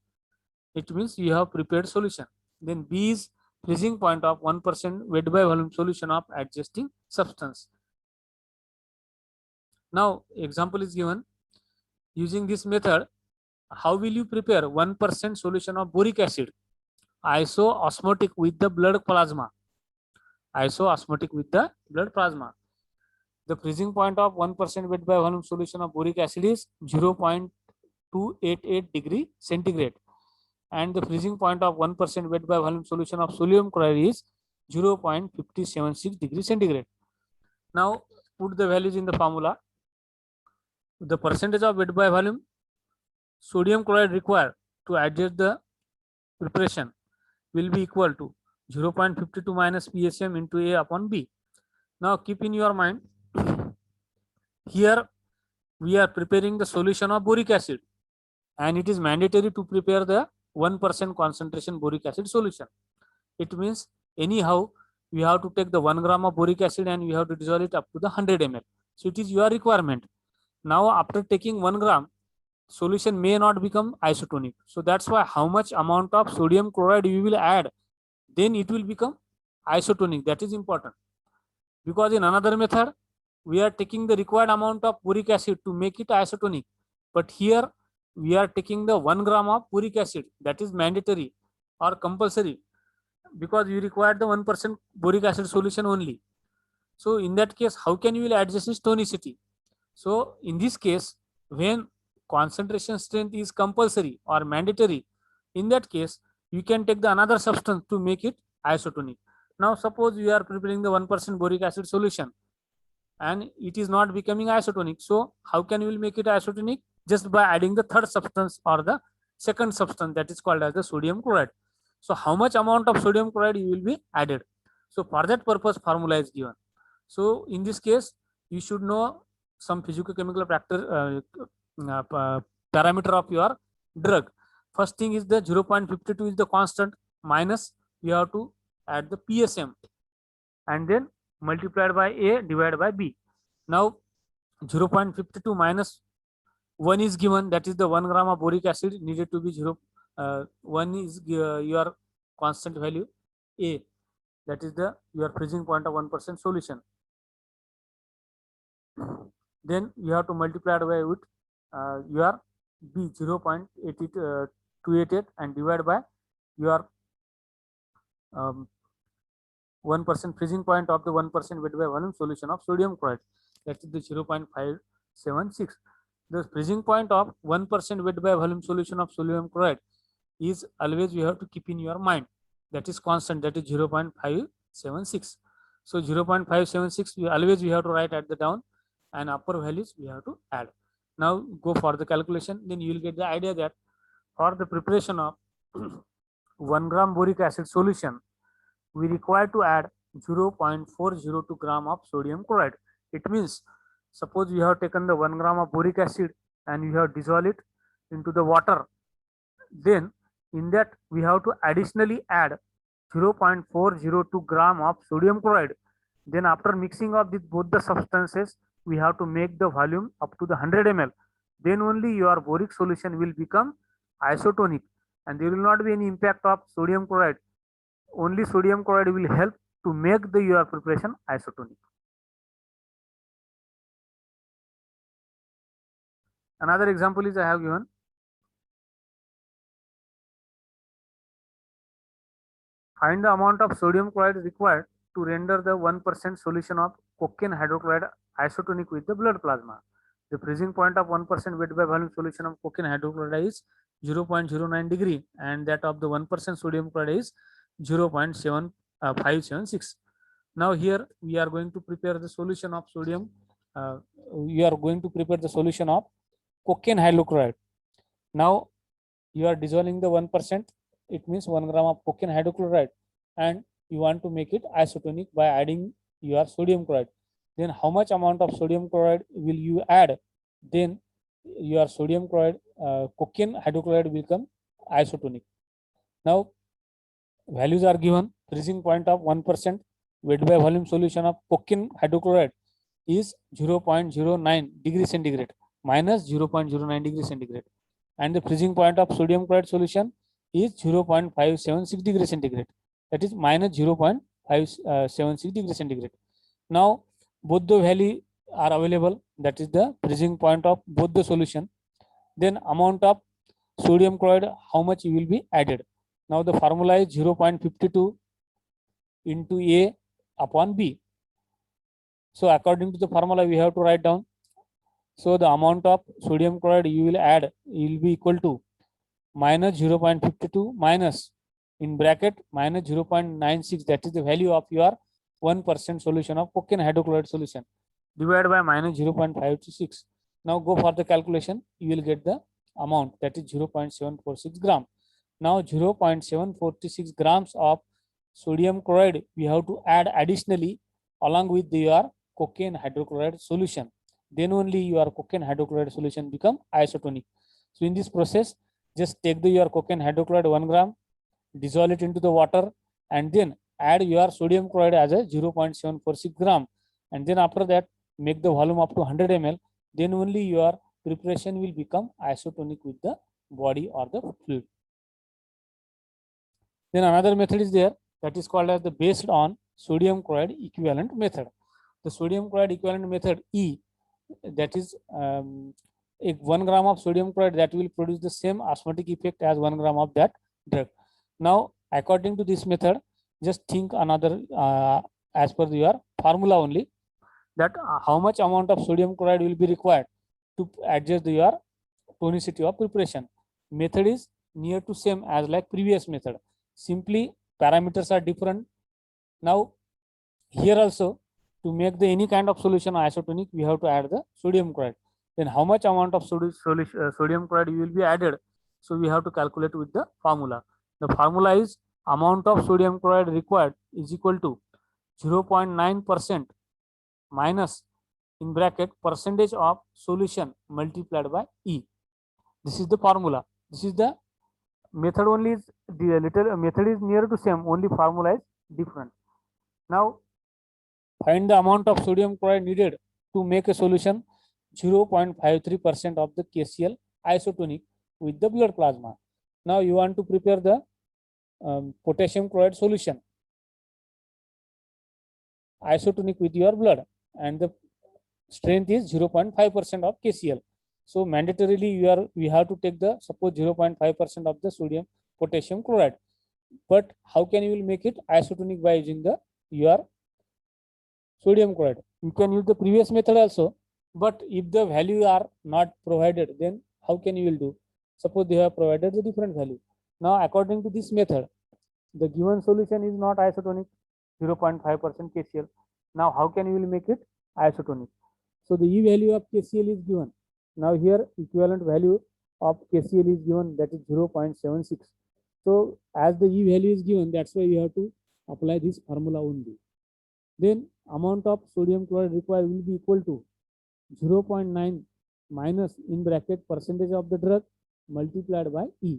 It means you have prepared solution. Then B is freezing point of 1% weight by volume solution of adjusting substance. Now example is given. Using this method, how will you prepare 1% solution of boric acid isoosmotic with the blood plasma? Isoosmotic with the blood plasma. The freezing point of 1% weight by volume solution of boric acid is 0.288 degree centigrade, and the freezing point of 1% weight by volume solution of sodium chloride is 0.576 degree centigrade. Now put the values in the formula. The percentage of weight by volume sodium chloride required to adjust the preparation will be equal to 0.52 minus PSM into A upon B. Now keep in your mind, here we are preparing the solution of boric acid, and it is mandatory to prepare the 1% concentration boric acid solution. It means anyhow we have to take the 1 gram of boric acid and we have to dissolve it up to the 100 ml. So it is your requirement. Now after taking 1 gram, solution may not become isotonic. So that's why how much amount of sodium chloride you will add, then it will become isotonic. That is important, because in another method we are taking the required amount of boric acid to make it isotonic, but here we are taking the 1 gram of boric acid. That is mandatory or compulsory, because you require the 1% boric acid solution only. So in that case, how can you will adjust its tonicity? So in this case, when concentration strength is compulsory or mandatory, in that case you can take the another substance to make it isotonic. Now suppose you are preparing the 1% boric acid solution and it is not becoming isotonic. So how can you will make it isotonic? Just by adding the third substance or the second substance, that is called as the sodium chloride. So how much amount of sodium chloride you will be added? So for that purpose, formula is given. So in this case, you should know some physicochemical parameter of your drug. First thing is the 0.52 is the constant, minus you have to add the PSM, and then multiplied by A divided by B. Now 0.52 minus 1 is given, that is the 1 gram of boric acid needed to be 1 is your constant value A, that is the your freezing point of 1% solution. Then you have to multiply by with your B 0.288 and divide by your 1% freezing point of the 1% weight by volume solution of sodium chloride, that is the 0.576. The freezing point of 1% weight by volume solution of sodium chloride is always you have to keep in your mind, that is constant, that is 0.576. So 0.576 always we have to write at the down, and upper values we have to add. Now go for the calculation, then you will get the idea that for the preparation of 1 gram boric acid solution, we require to add 0.402 gram of sodium chloride. It means, suppose you have taken the 1 gram of boric acid and you have dissolved it into the water, then in that we have to additionally add 0.402 gram of sodium chloride. Then after mixing of both the substances, we have to make the volume up to the 100 ml. Then only your boric solution will become isotonic, and there will not be any impact of sodium chloride. Only sodium chloride will help to make your preparation isotonic. Another example is I have given. Find the amount of sodium chloride required to render the 1% solution of cocaine hydrochloride isotonic with the blood plasma. The freezing point of 1% weight by volume solution of cocaine hydrochloride is 0.09 degree, and that of the 1% sodium chloride is 0.7576. Now here we are going to prepare the solution of sodium. We are going to prepare the solution of cocaine hydrochloride. Now you are dissolving the 1%. It means 1 gram of cocaine hydrochloride, and you want to make it isotonic by adding your sodium chloride. Then how much amount of sodium chloride will you add? Then your sodium chloride, cocaine hydrochloride will become isotonic. Now values are given. Freezing point of 1% weight by volume solution of cocaine hydrochloride is 0.09 degree centigrade minus 0.09 degree centigrade, and the freezing point of sodium chloride solution is 0.576 degree centigrade, that is minus 0.576 degree centigrade. Now both the value are available, that is the freezing point of both the solution. Then amount of sodium chloride, how much will be added. Now the formula is 0.52 into A upon B. So according to the formula we have to write down. So the amount of sodium chloride you will add will be equal to minus 0.52 minus in bracket minus 0.96, that is the value of your 1% solution of cocaine hydrochloride solution, divided by minus 0.526. Now go for the calculation, you will get the amount, that is 0.746 gram. Now 0.746 grams of sodium chloride we have to add additionally along with your cocaine hydrochloride solution. Then only your cocaine hydrochloride solution become isotonic. So in this process, just take your cocaine hydrochloride 1 gram, dissolve it into the water, and then add your sodium chloride as a 0.746 gram, and then after that make the volume up to 100 ml. Then only your preparation will become isotonic with the body or the fluid. Then another method is there, that is called as the based on sodium chloride equivalent method. The sodium chloride equivalent method E, that is 1 gram of sodium chloride that will produce the same osmotic effect as 1 gram of that drug. Now according to this method, just think another as per your formula only, that how much amount of sodium chloride will be required to adjust your tonicity of preparation. Method is near to same as like previous method, simply parameters are different. Now here also, to make the any kind of solution isotonic, we have to add the sodium chloride. Then how much amount of sodium chloride will be added? So we have to calculate with the formula. The formula is amount of sodium chloride required is equal to 0.9% minus in bracket percentage of solution multiplied by E. This is the formula. This is the method only is the little method is near to same, only formula is different. Now find the amount of sodium chloride needed to make a solution 0.53% of the KCl isotonic with the blood plasma. Now you want to prepare the potassium chloride solution isotonic with your blood, and the strength is 0.5% of KCl. So mandatorily we have to take the suppose 0.5% of the sodium potassium chloride. But how can you will make it isotonic by using the your sodium chloride? You can use the previous method also, but if the value are not provided, then how can you will do? Suppose they have provided the different value. Now according to this method, the given solution is not isotonic, 0.5% KCl. Now how can you will make it isotonic? So the E value of KCl is given. Now here equivalent value of KCl is given, that is 0.76. So as the E value is given, that's why we have to apply this formula only. Then amount of sodium chloride required will be equal to 0.9 minus in bracket percentage of the drug multiplied by E.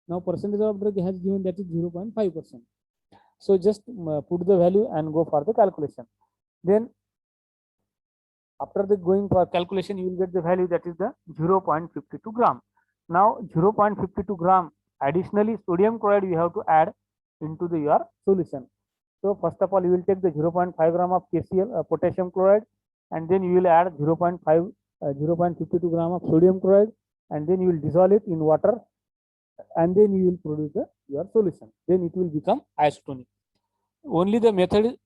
Now percentage of drug has given, that is 0.5%. So just put the value and go for the calculation. Then after the going for calculation, you will get the value, that is the 0.52 gram. Now 0.52 gram additionally sodium chloride you have to add into the your solution. So first of all, you will take the 0.5 gram of KCl potassium chloride, and then you will add 0.52 gram of sodium chloride, and then you will dissolve it in water, and then you will produce your solution. Then it will become isotonic. Only the method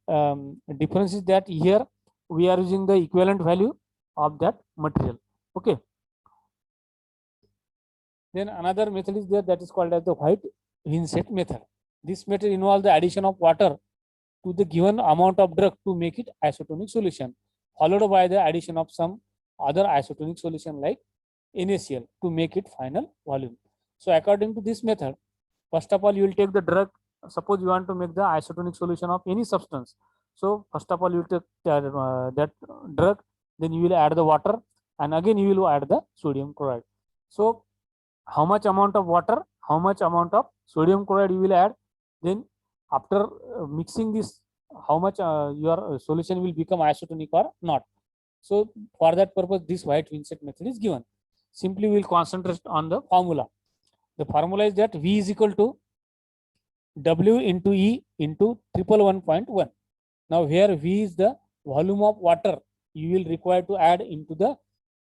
difference is that here we are using the equivalent value of that material. Okay. Then another method is there, that is called as the White-Vincent method. This method involves the addition of water to the given amount of drug to make it isotonic solution, followed by the addition of some other isotonic solution like NaCl to make it final volume. So according to this method, first of all, you will take the drug. Suppose you want to make the isotonic solution of any substance. So first of all, you take that drug, then you will add the water, and again you will add the sodium chloride. So how much amount of water, how much amount of sodium chloride you will add, then after mixing this, how much your solution will become isotonic or not. So for that purpose, this White-Vincent method is given. Simply we will concentrate on the formula. The formula is that V is equal to W into E into 111.1. Now here V is the volume of water you will require to add into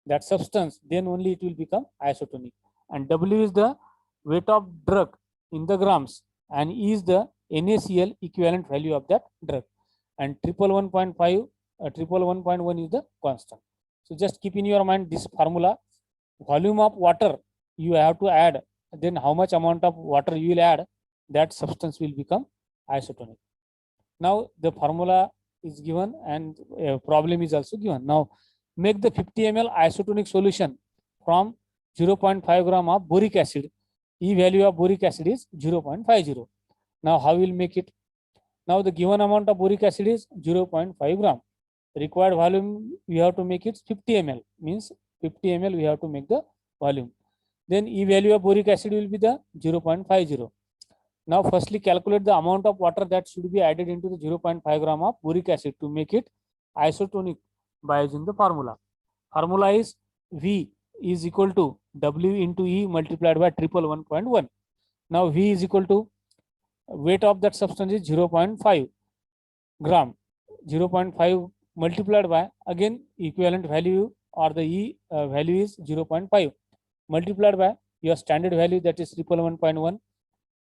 that substance, then only it will become isotonic. And W is the weight of drug in the grams, and E is the NaCl equivalent value of that drug, and 111.1 is the constant. So just keep in your mind this formula. Volume of water you have to add, then how much amount of water you will add, that substance will become isotonic. Now the formula is given and a problem is also given. Now make the 50 ml isotonic solution from 0.5 gram of boric acid. E value of boric acid is 0.50. Now how will make it? Now the given amount of boric acid is 0.5 gram. Required volume we have to make it 50 ml, means 50 ml we have to make the volume. Then E value of boric acid will be the 0.50. Now firstly calculate the amount of water that should be added into the 0.5 gram of boric acid to make it isotonic by using the formula. Formula is V is equal to W into E multiplied by 111.1. Now V is equal to weight of that substance is 0.5 gram. 0.5 multiplied by again equivalent value or the E value is 0.5 multiplied by your standard value, that is 111.1.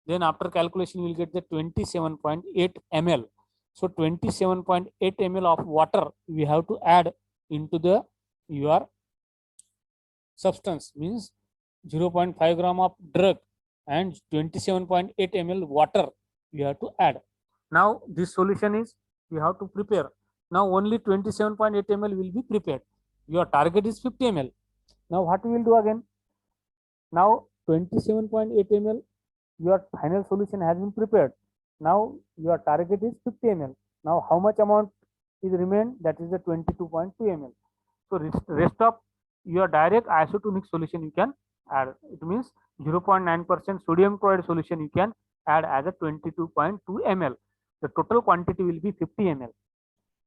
Then after calculation you will get the 27.8 ml. So 27.8 ml of water we have to add into the your substance, means 0.5 gram of drug and 27.8 ml water we have to add. Now this solution is we have to prepare. Now only 27.8 ml will be prepared. Your target is 50 ml. Now what we will do again? Now 27.8 ml, your final solution has been prepared. Now your target is 50 ml. Now how much amount is remained? That is the 22.2 ml. So rest of your direct isotonic solution you can add. It means 0.9% sodium chloride solution you can add as a 22.2 ml. The total quantity will be 50 ml.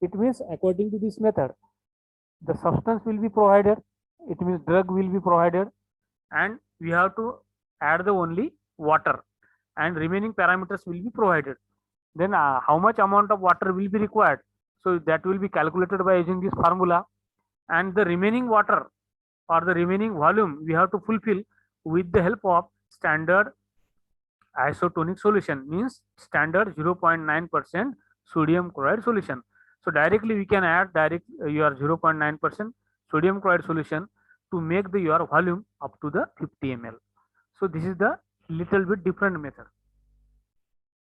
It means according to this method, the substance will be provided. It means drug will be provided, and we have to add the only water, and remaining parameters will be provided. Then how much amount of water will be required? So that will be calculated by using this formula, and the remaining water or the remaining volume we have to fulfill with the help of standard isotonic solution, means standard 0.9% sodium chloride solution. So directly we can add your 0.9% sodium chloride solution to make your volume up to the 50 ml. So this is the little bit different method.